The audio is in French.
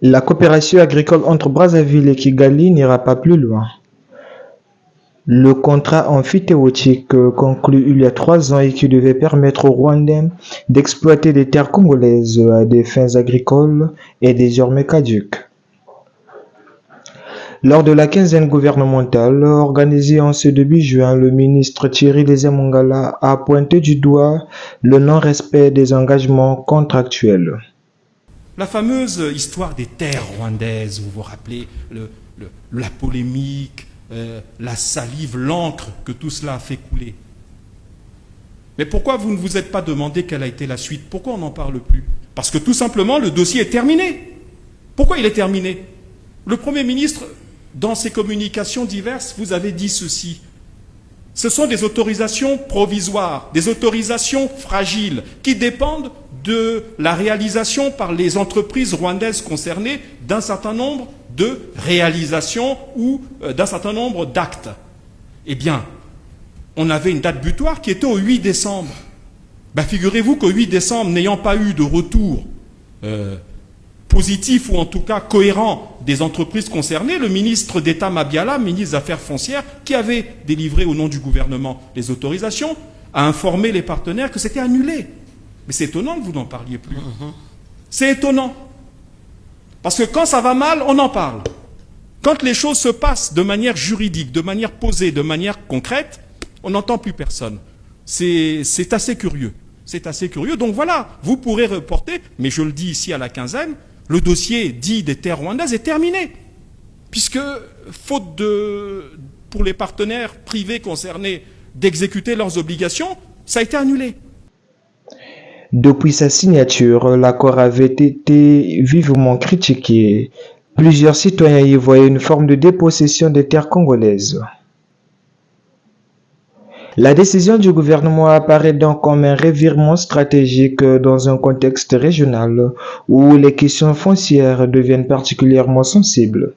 La coopération agricole entre Brazzaville et Kigali n'ira pas plus loin. Le contrat amphithéotique conclu il y a 3 ans et qui devait permettre aux Rwandais d'exploiter des terres congolaises à des fins agricoles est désormais caduque. Lors de la quinzaine gouvernementale organisée en ce début juin, le ministre Thierry Mongala a pointé du doigt le non-respect des engagements contractuels. La fameuse histoire des terres rwandaises, vous vous rappelez, la polémique, la salive, l'encre que tout cela a fait couler. Mais pourquoi vous ne vous êtes pas demandé quelle a été la suite? Pourquoi on n'en parle plus? Parce que tout simplement, le dossier est terminé. Pourquoi il est terminé? Le Premier ministre, dans ses communications diverses, vous avez dit ceci. Ce sont des autorisations provisoires, des autorisations fragiles, qui dépendent de la réalisation par les entreprises rwandaises concernées d'un certain nombre de réalisations ou d'un certain nombre d'actes. Eh bien, on avait une date butoir qui était au 8 décembre. Ben, figurez-vous qu'au 8 décembre, n'ayant pas eu de retour positif ou en tout cas cohérent des entreprises concernées, le ministre d'État Mabiala, ministre des Affaires foncières, qui avait délivré au nom du gouvernement les autorisations, a informé les partenaires que c'était annulé. Mais c'est étonnant que vous n'en parliez plus. C'est étonnant. Parce que quand ça va mal, on en parle. Quand les choses se passent de manière juridique, de manière posée, de manière concrète, on n'entend plus personne. C'est assez curieux. C'est assez curieux. Donc voilà, vous pourrez reporter, mais je le dis ici à la quinzaine, le dossier dit des terres rwandaises est terminé. Puisque, faute pour les partenaires privés concernés d'exécuter leurs obligations, ça a été annulé. Depuis sa signature, l'accord avait été vivement critiqué. Plusieurs citoyens y voyaient une forme de dépossession des terres congolaises. La décision du gouvernement apparaît donc comme un revirement stratégique dans un contexte régional où les questions foncières deviennent particulièrement sensibles.